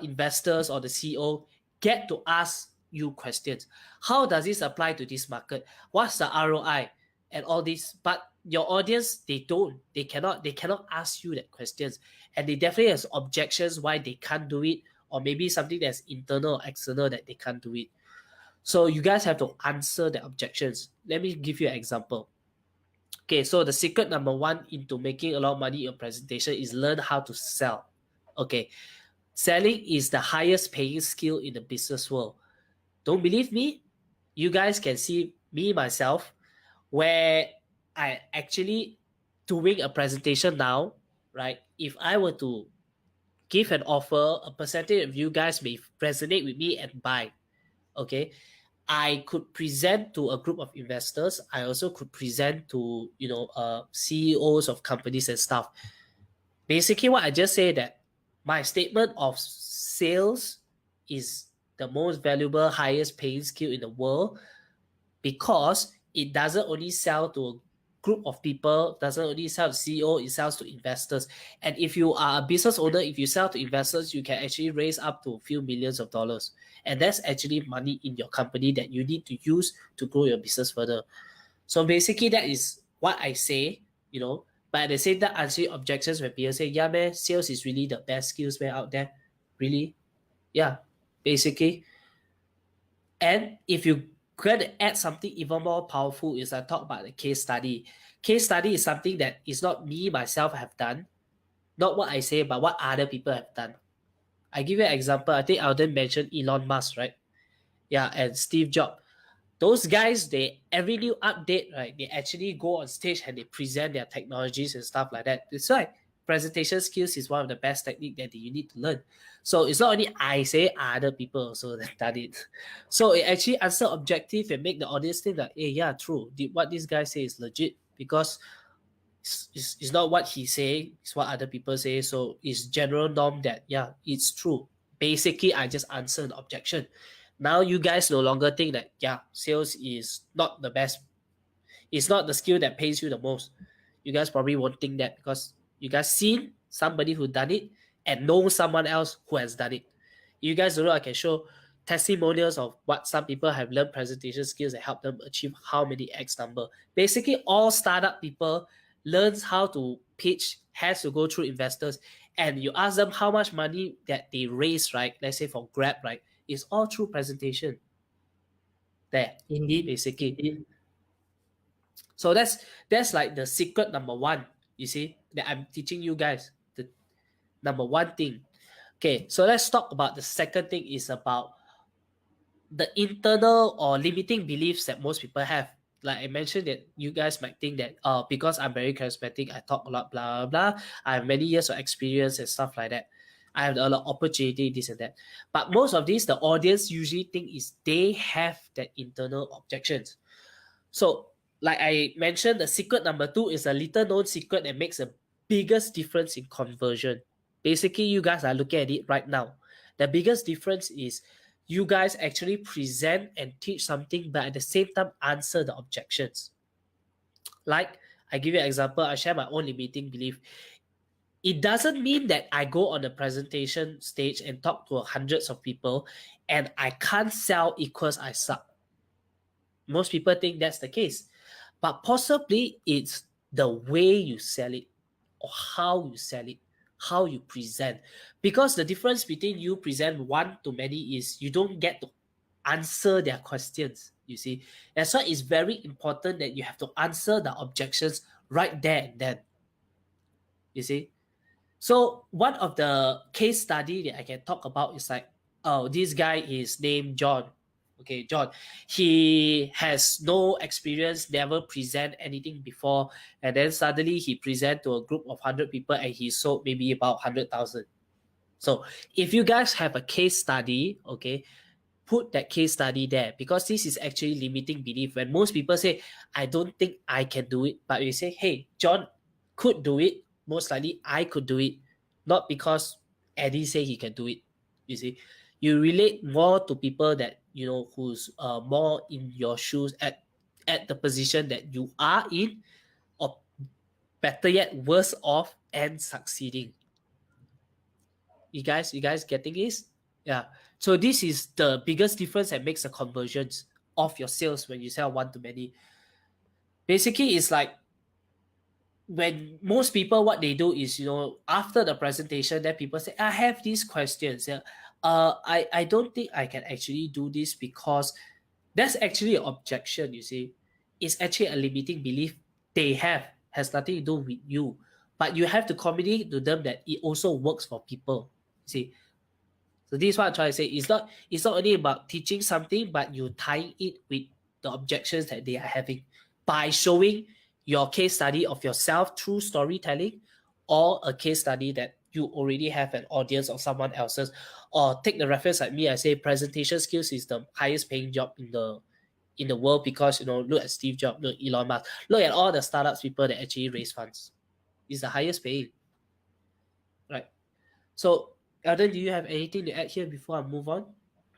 investors or the CEO get to ask you questions. How does this apply to this market? What's the ROI and all this? But your audience, they cannot ask you that questions, and they definitely has objections why they can't do it, or maybe something that's internal or external that they can't do it. So you guys have to answer the objections. Let me give you an example. Okay, so the secret number one into making a lot of money in your presentation is learn how to sell. Okay, selling is the highest paying skill in the business world. Don't believe me? You guys can see me myself, where I actually doing a presentation now, right? If I were to give an offer, a percentage of you guys may resonate with me and buy. Okay, I could present to a group of investors. I also could present to CEOs of companies and stuff. Basically, what I just say that my statement of sales is the most valuable, highest paying skill in the world because it doesn't only sell to a group of people, doesn't only sell to CEO, it sells to investors. And if you are a business owner, if you sell to investors, you can actually raise up to a few millions of dollars. And that's actually money in your company that you need to use to grow your business further. So basically, that is what I say, But at the same time, answering objections when people say, yeah, man, sales is really the best skills man out there. Really? Yeah, basically. And if you going to add something even more powerful is I talk about the case study. Case study is something that is not me myself have done, not what I say, but what other people have done. I give you an example. I think Alden mentioned Elon Musk, right? Yeah, and Steve Jobs. Those guys, they every new update, right? They actually go on stage and they present their technologies and stuff like that. It's like presentation skills is one of the best technique that you need to learn. So it's not only I say, other people also done it. So it actually answer objective and make the audience think that, hey, yeah, true. What this guy say is legit because it's not what he say, it's what other people say. So it's general norm that yeah, it's true. Basically, I just answer the objection. Now you guys no longer think that yeah, sales is not the best. It's not the skill that pays you the most. You guys probably won't think that because you guys seen somebody who done it and know someone else who has done it. You guys don't know, I can show testimonials of what some people have learned presentation skills that help them achieve how many X number. Basically, all startup people learns how to pitch, has to go through investors, and you ask them how much money that they raise, right? Let's say for Grab, right? It's all through presentation. There, Indeed. basically. Indeed. So that's like the secret number one, you see, that I'm teaching you guys. The number one thing. Okay, so let's talk about the second thing is about the internal or limiting beliefs that most people have. Like I mentioned that you guys might think that because I'm very charismatic, I talk a lot, blah, blah, blah. I have many years of experience and stuff like that. I have a lot of opportunity, this and that. But most of these, the audience usually think is they have that internal objections. So, like I mentioned, the secret number two is a little known secret that makes the biggest difference in conversion. Basically, you guys are looking at it right now. The biggest difference is you guys actually present and teach something, but at the same time answer the objections. Like, I give you an example, I share my own limiting belief. It doesn't mean that I go on the presentation stage and talk to hundreds of people and I can't sell equals I suck. Most people think that's the case. But possibly it's the way you sell it or how you sell it, how you present. Because the difference between you present one to many is you don't get to answer their questions, you see. That's why it's very important that you have to answer the objections right there and then, you see. So one of the case study that I can talk about is like, oh, this guy is named John. Okay, John. He has no experience, never present anything before, and then suddenly he present to a group of 100 people and he sold maybe about 100,000. So if you guys have a case study, okay, put that case study there because this is actually limiting belief. When most people say, I don't think I can do it, but you say, hey, John could do it, most likely I could do it, not because Eddie say he can do it. You see, you relate more to people that who's more in your shoes at the position that you are in, or better yet, worse off and succeeding. You guys getting this? Yeah. So this is the biggest difference that makes the conversions of your sales when you sell one to many. Basically, it's like when most people what they do is after the presentation, then people say, I have these questions. Yeah. I don't think I can actually do this because that's actually an objection, you see. It's actually a limiting belief they have, has nothing to do with you. But you have to communicate to them that it also works for people. You see. So this is what I'm trying to say. It's not only about teaching something, but you tying it with the objections that they are having by showing your case study of yourself through storytelling, or a case study that you already have an audience of someone else's. Or take the reference like me, I say presentation skills is the highest paying job in the world, because look at Steve Jobs, look at Elon Musk, look at all the startups people that actually raise funds. It's the highest paying, right? So Alden, do you have anything to add here before I move on?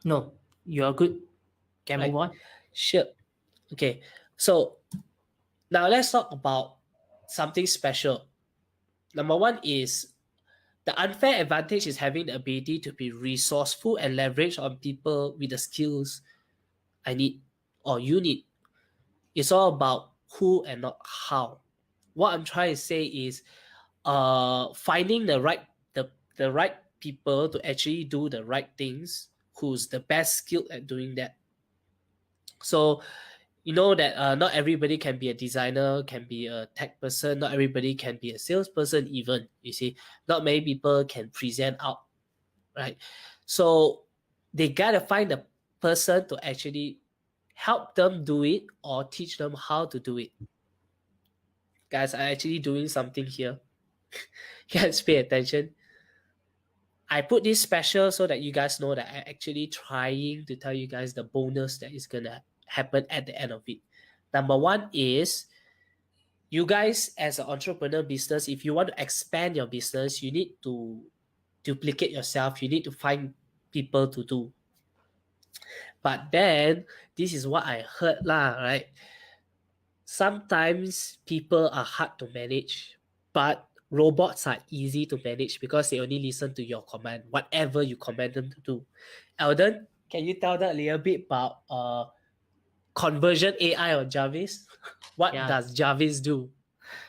No, you are good. Can Right. move on. Sure. Okay. So now let's talk about something special. Number one is the unfair advantage is having the ability to be resourceful and leverage on people with the skills I need or you need. It's all about who and not how. What I'm trying to say is finding the right people to actually do the right things, who's the best skilled at doing that. So you know that not everybody can be a designer, can be a tech person, not everybody can be a salesperson even, you see. Not many people can present out, right? So they gotta find a person to actually help them do it or teach them how to do it. Guys, I'm actually doing something here. Guys, pay attention. I put this special so that you guys know that I'm actually trying to tell you guys the bonus that is gonna happen at the end of it. Number one is, you guys as an entrepreneur business, if you want to expand your business, you need to duplicate yourself. You need to find people to do. But then this is what I heard lah, right? Sometimes people are hard to manage, but robots are easy to manage because they only listen to your command, whatever you command them to do. Alden, can you tell that a little bit about conversion AI on Jarvis? What Yeah. does Jarvis do?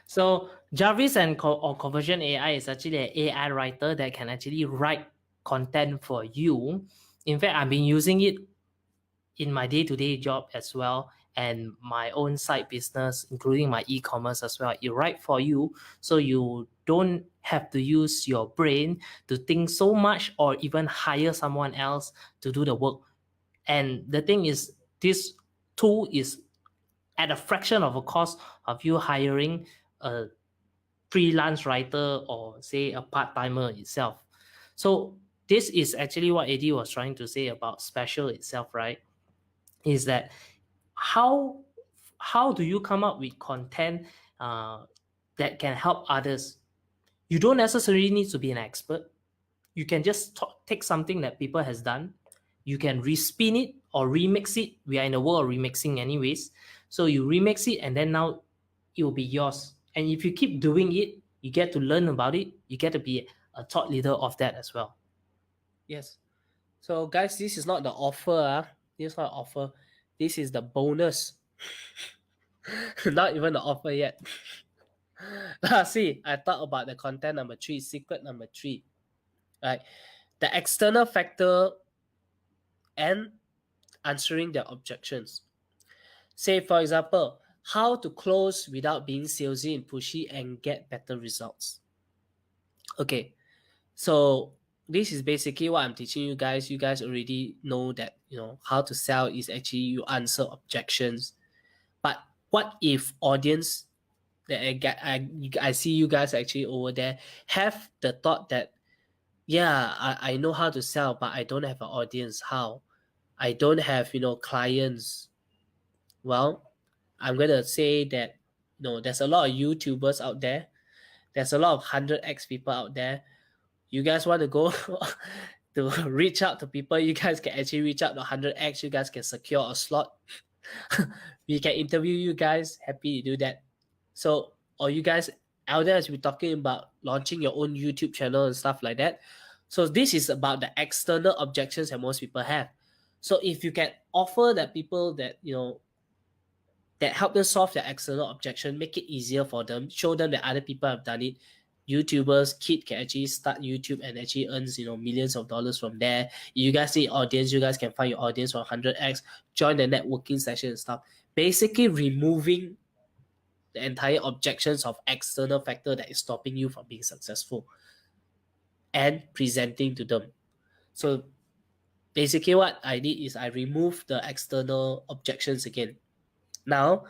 So Jarvis or Conversion AI is actually an AI writer that can actually write content for you. In fact, I've been using it in my day-to-day job as well, and my own side business, including my e-commerce as well. It write for you, so you don't have to use your brain to think so much or even hire someone else to do the work. And the thing is, this tool is at a fraction of a cost of you hiring a freelance writer or say a part-timer itself. So this is actually what Eddie was trying to say about special itself, right? Is that how do you come up with content that can help others? You don't necessarily need to be an expert. You can just take something that people has done. You can respin it or remix it. We are in the world of remixing anyways. So you remix it and then now it will be yours. And if you keep doing it, you get to learn about it. You get to be a thought leader of that as well. Yes. So guys, this is not the offer. This is not offer. This is the bonus. Not even the offer yet. See, I thought about the content number 3, secret number 3. Right. The external factor and answering their objections. Say, for example, how to close without being salesy and pushy and get better results. Okay, so this is basically what I'm teaching you guys. You guys already know that, how to sell is actually you answer objections. But what if audience that I see you guys actually over there have the thought that, yeah, I know how to sell, but I don't have an audience. How? I don't have, clients. Well, I'm going to say that, there's a lot of YouTubers out there. There's a lot of 100x people out there. You guys want to go to reach out to people, you guys can actually reach out to 100x. You guys can secure a slot. We can interview you guys. Happy to do that. So, or you guys out there, as we're talking about launching your own YouTube channel and stuff like that. So this is about the external objections that most people have. So if you can offer that people that, that help them solve their external objection, make it easier for them, show them that other people have done it. YouTubers, kid can actually start YouTube and actually earns, millions of dollars from there. If you guys need audience, you guys can find your audience from 100x, join the networking session and stuff. Basically removing the entire objections of external factor that is stopping you from being successful and presenting to them. So basically what I did is I remove the external objections again. Now,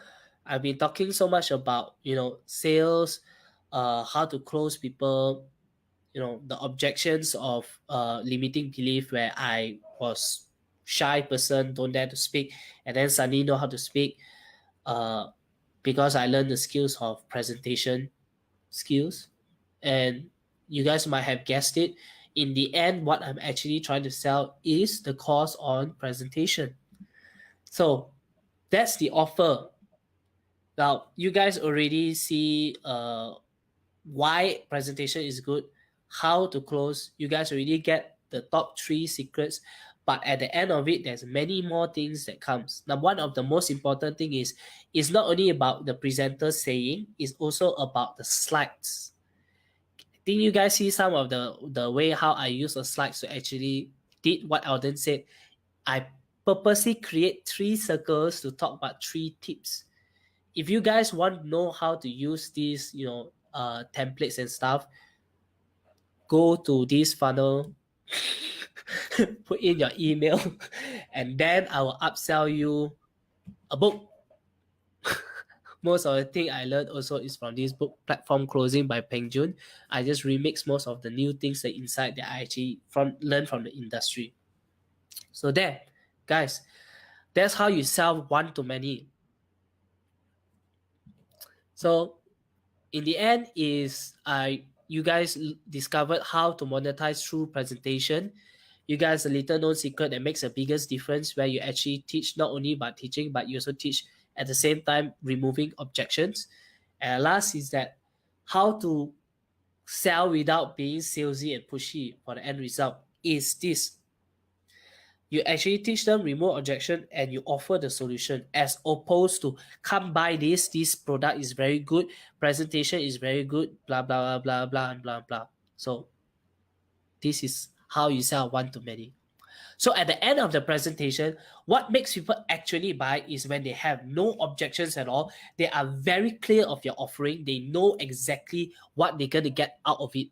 I've been talking so much about, sales, how to close people, the objections of limiting belief, where I was shy person, don't dare to speak, and then suddenly know how to speak, uh, because I learned the skills of presentation skills. And you guys might have guessed it, in the end, what I'm actually trying to sell is the course on presentation. So that's the offer. Now you guys already see why presentation is good, how to close. You guys already get the top 3 secrets, but at the end of it, there's many more things that comes. Now, one of the most important thing is, it's not only about the presenter saying, it's also about the slides. I think you guys see some of the way how I use the slides to actually did what Alden said. I purposely create 3 circles to talk about 3 tips. If you guys want to know how to use these, templates and stuff, go to this funnel, put in your email, and then I will upsell you a book. Most of the thing I learned also is from this book, Platform Closing by Peng Jun. I just remix most of the new things that inside that I actually learned from the industry. So there, guys, that's how you sell one to many. So in the end, is you guys discovered how to monetize through presentation. You guys, a little known secret that makes the biggest difference, where you actually teach not only about teaching, but you also teach at the same time removing objections. And last is that how to sell without being salesy and pushy for the end result is this. You actually teach them remove objection and you offer the solution, as opposed to come buy this product is very good, presentation is very good, blah blah blah blah blah and blah blah. So this is how you sell one to many. So at the end of the presentation, what makes people actually buy is when they have no objections at all. They are very clear of your offering. They know exactly what they're going to get out of it.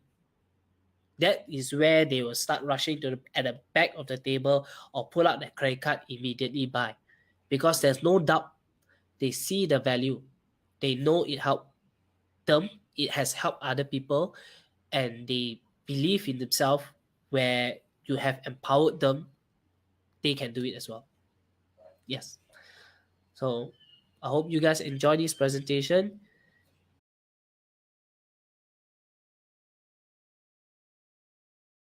That is where they will start rushing to at the back of the table or pull out their credit card, immediately buy. Because there's no doubt, they see the value. They know it helped them. It has helped other people. And they believe in themselves, where you have empowered them, they can do it as well. Yes. So I hope you guys enjoy this presentation.